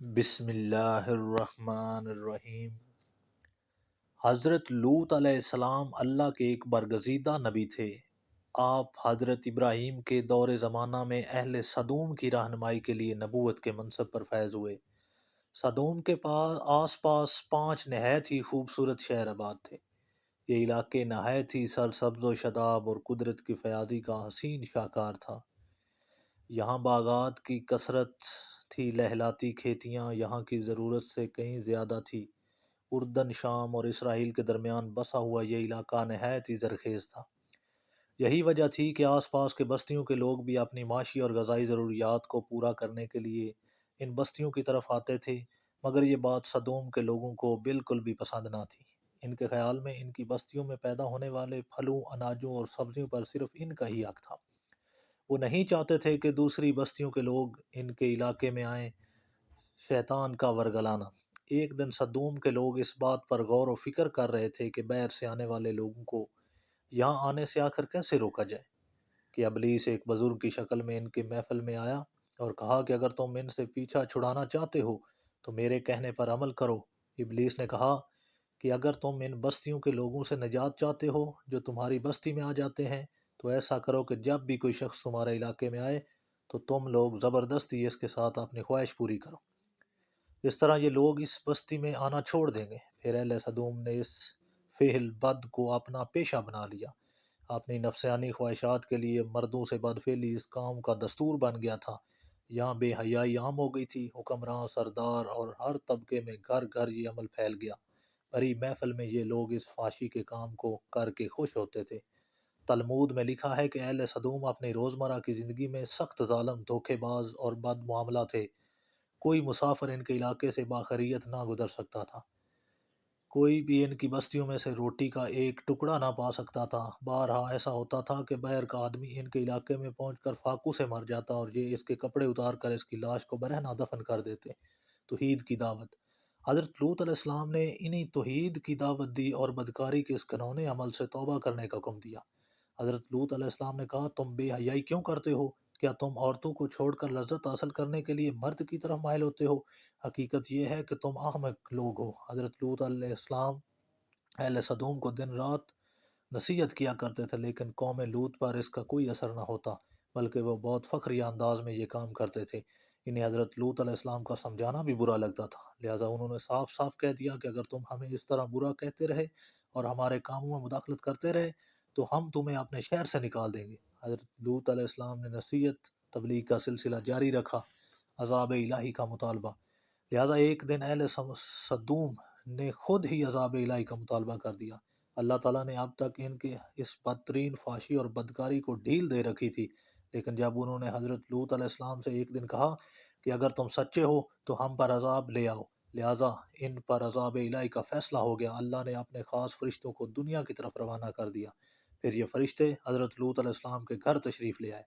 بسم اللہ الرحمن الرحیم۔ حضرت لوط علیہ السلام اللہ کے ایک برگزیدہ نبی تھے۔ آپ حضرت ابراہیم کے دور زمانہ میں اہل سدوم کی رہنمائی کے لیے نبوت کے منصب پر فیض ہوئے۔ سدوم کے آس پاس 5 نہایت ہی خوبصورت شہر آباد تھے۔ یہ علاقے نہایت ہی سرسبز و شاداب اور قدرت کی فیاضی کا حسین شاہکار تھا۔ یہاں باغات کی کثرت تھی، لہلاتی کھیتیاں یہاں کی ضرورت سے کہیں زیادہ تھی۔ اردن، شام اور اسرائیل کے درمیان بسا ہوا یہ علاقہ نہایت ہی زرخیز تھا۔ یہی وجہ تھی کہ آس پاس کے بستیوں کے لوگ بھی اپنی معاشی اور غذائی ضروریات کو پورا کرنے کے لیے ان بستیوں کی طرف آتے تھے، مگر یہ بات سدوم کے لوگوں کو بالکل بھی پسند نہ تھی۔ ان کے خیال میں ان کی بستیوں میں پیدا ہونے والے پھلوں، اناجوں اور سبزیوں پر صرف ان کا ہی حق تھا۔ وہ نہیں چاہتے تھے کہ دوسری بستیوں کے لوگ ان کے علاقے میں آئیں۔ شیطان کا ورگلانا۔ ایک دن سدوم کے لوگ اس بات پر غور و فکر کر رہے تھے کہ باہر سے آنے والے لوگوں کو یہاں آنے سے آخر کیسے روکا جائے، کہ ابلیس ایک بزرگ کی شکل میں ان کے محفل میں آیا اور کہا کہ اگر تم ان سے پیچھا چھڑانا چاہتے ہو تو میرے کہنے پر عمل کرو۔ ابلیس نے کہا کہ اگر تم ان بستیوں کے لوگوں سے نجات چاہتے ہو جو تمہاری بستی میں آ جاتے ہیں تو ایسا کرو کہ جب بھی کوئی شخص تمہارے علاقے میں آئے تو تم لوگ زبردستی اس کے ساتھ اپنی خواہش پوری کرو۔ اس طرح یہ لوگ اس بستی میں آنا چھوڑ دیں گے۔ پھر اہل سدوم نے اس فعل بد کو اپنا پیشہ بنا لیا۔ اپنی نفسانی خواہشات کے لیے مردوں سے بدفعلی اس قوم کا دستور بن گیا تھا۔ یہاں بے حیائی عام ہو گئی تھی۔ حکمراں، سردار اور ہر طبقے میں گھر گھر یہ عمل پھیل گیا۔ بڑی محفل میں یہ لوگ اس فحاشی کے کام کو کر کے خوش ہوتے تھے۔ تلمود میں لکھا ہے کہ اہل سدوم اپنی روزمرہ کی زندگی میں سخت ظالم، دھوکے باز اور بد معاملہ تھے۔ کوئی مسافر ان کے علاقے سے باخریت نہ گزر سکتا تھا۔ کوئی بھی ان کی بستیوں میں سے روٹی کا ایک ٹکڑا نہ پا سکتا تھا۔ بارہا ایسا ہوتا تھا کہ باہر کا آدمی ان کے علاقے میں پہنچ کر فاقوں سے مر جاتا اور یہ اس کے کپڑے اتار کر اس کی لاش کو برہنہ دفن کر دیتے۔ توحید کی دعوت۔ حضرت لوط علیہ السلام نے انہی توحید کی دعوت دی اور بدکاری کے اس گھنونے عمل سے توبہ کرنے کا حکم دیا۔ حضرت لوط علیہ السلام نے کہا، تم بے حیائی کیوں کرتے ہو؟ کیا تم عورتوں کو چھوڑ کر لذت حاصل کرنے کے لیے مرد کی طرف مائل ہوتے ہو؟ حقیقت یہ ہے کہ تم احمق لوگ ہو۔ حضرت لوط علیہ السلام اہل سدوم کو دن رات نصیحت کیا کرتے تھے، لیکن قوم لوط پر اس کا کوئی اثر نہ ہوتا، بلکہ وہ بہت فخریہ انداز میں یہ کام کرتے تھے۔ انہیں حضرت لوط علیہ السلام کا سمجھانا بھی برا لگتا تھا، لہٰذا انہوں نے صاف صاف کہہ دیا کہ اگر تم ہمیں اس طرح برا کہتے رہے اور ہمارے کاموں میں مداخلت کرتے رہے تو ہم تمہیں اپنے شہر سے نکال دیں گے۔ حضرت لوط علیہ السلام نے نصیحت تبلیغ کا سلسلہ جاری رکھا، عذاب الہی کا مطالبہ۔ لہٰذا ایک دن اہل سدوم نے خود ہی عذاب الہی کا مطالبہ کر دیا۔ اللہ تعالیٰ نے اب تک ان کے اس بدترین فحاشی اور بدکاری کو ڈھیل دے رکھی تھی، لیکن جب انہوں نے حضرت لوط علیہ السلام سے ایک دن کہا کہ اگر تم سچے ہو تو ہم پر عذاب لے آؤ، لہٰذا ان پر عذاب الہی کا فیصلہ ہو گیا۔ اللہ نے اپنے خاص فرشتوں کو دنیا کی طرف روانہ کر دیا۔ پھر یہ فرشتے حضرت لوط علیہ السلام کے گھر تشریف لے آئے۔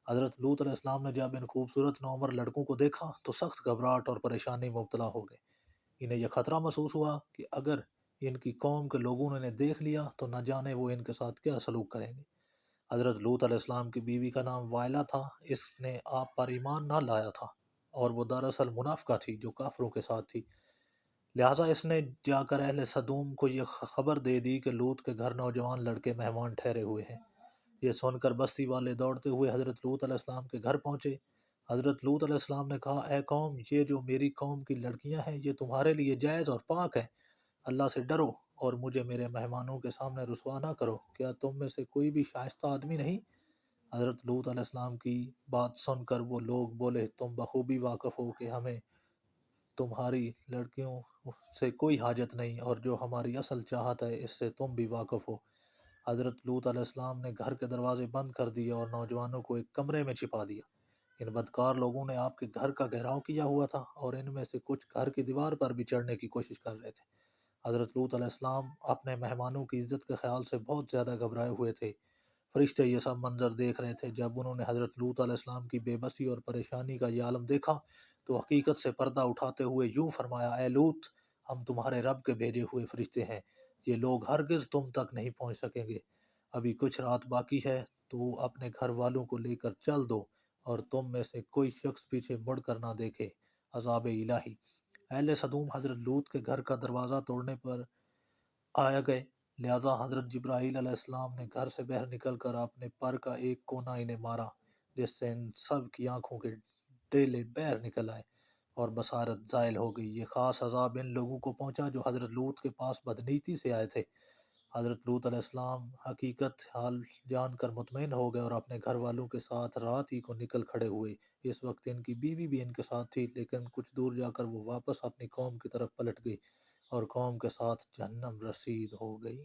حضرت لوط علیہ السلام نے جب ان خوبصورت نوعمر لڑکوں کو دیکھا تو سخت گھبراہٹ اور پریشانی میں مبتلا ہو گئے۔ انہیں یہ خطرہ محسوس ہوا کہ اگر ان کی قوم کے لوگوں نے انہیں دیکھ لیا تو نہ جانے وہ ان کے ساتھ کیا سلوک کریں گے۔ حضرت لوط علیہ السلام کی بیوی کا نام وائلہ تھا۔ اس نے آپ پر ایمان نہ لایا تھا اور وہ دراصل منافقہ تھی جو کافروں کے ساتھ تھی، لہٰذا اس نے جا کر اہل سدوم کو یہ خبر دے دی کہ لوط کے گھر نوجوان لڑکے مہمان ٹھہرے ہوئے ہیں۔ یہ سن کر بستی والے دوڑتے ہوئے حضرت لوط علیہ السلام کے گھر پہنچے۔ حضرت لوط علیہ السلام نے کہا، اے قوم، یہ جو میری قوم کی لڑکیاں ہیں یہ تمہارے لیے جائز اور پاک ہیں۔ اللہ سے ڈرو اور مجھے میرے مہمانوں کے سامنے رسوا نہ کرو۔ کیا تم میں سے کوئی بھی شائستہ آدمی نہیں؟ حضرت لوط علیہ السلام کی بات سن کر وہ لوگ بولے، تم بخوبی واقف ہو کہ ہمیں تمہاری لڑکیوں سے کوئی حاجت نہیں، اور جو ہماری اصل چاہت ہے اس سے تم بھی واقف ہو۔ حضرت لوط علیہ السلام نے گھر کے دروازے بند کر دیے اور نوجوانوں کو ایک کمرے میں چھپا دیا۔ ان بدکار لوگوں نے آپ کے گھر کا گھیراؤ کیا ہوا تھا اور ان میں سے کچھ گھر کی دیوار پر بھی چڑھنے کی کوشش کر رہے تھے۔ حضرت لوط علیہ السلام اپنے مہمانوں کی عزت کے خیال سے بہت زیادہ گھبرائے ہوئے تھے۔ فرشتے یہ سب منظر دیکھ رہے تھے۔ جب انہوں نے حضرت لوط علیہ السلام کی بے بسی اور پریشانی کا یہ عالم دیکھا تو حقیقت سے پردہ اٹھاتے ہوئے یوں فرمایا، اے لوط، ہم تمہارے رب کے بھیجے ہوئے فرشتے ہیں، یہ لوگ ہرگز تم تک نہیں پہنچ سکیں گے۔ ابھی کچھ رات باقی ہے تو اپنے گھر والوں کو لے کر چل دو اور تم میں سے کوئی شخص پیچھے مڑ کر نہ دیکھے۔ عذاب الہی۔ اہل صدوم حضرت لوط کے گھر کا دروازہ توڑنے پر آیا گئے، لہذا حضرت جبرائیل علیہ السلام نے گھر سے باہر نکل کر اپنے پر کا ایک کونا انہیں مارا، جس سے ان سب کی آنکھوں کے ڈیلے باہر نکل آئے اور بصارت زائل ہو گئی۔ یہ خاص عذاب ان لوگوں کو پہنچا جو حضرت لوط کے پاس بدنیتی سے آئے تھے۔ حضرت لوط علیہ السلام حقیقت حال جان کر مطمئن ہو گئے اور اپنے گھر والوں کے ساتھ رات ہی کو نکل کھڑے ہوئے۔ اس وقت ان کی بیوی بھی ان کے ساتھ تھی، لیکن کچھ دور جا کر وہ واپس اپنی قوم کی طرف پلٹ گئی اور قوم کے ساتھ جہنم رسید ہو گئی۔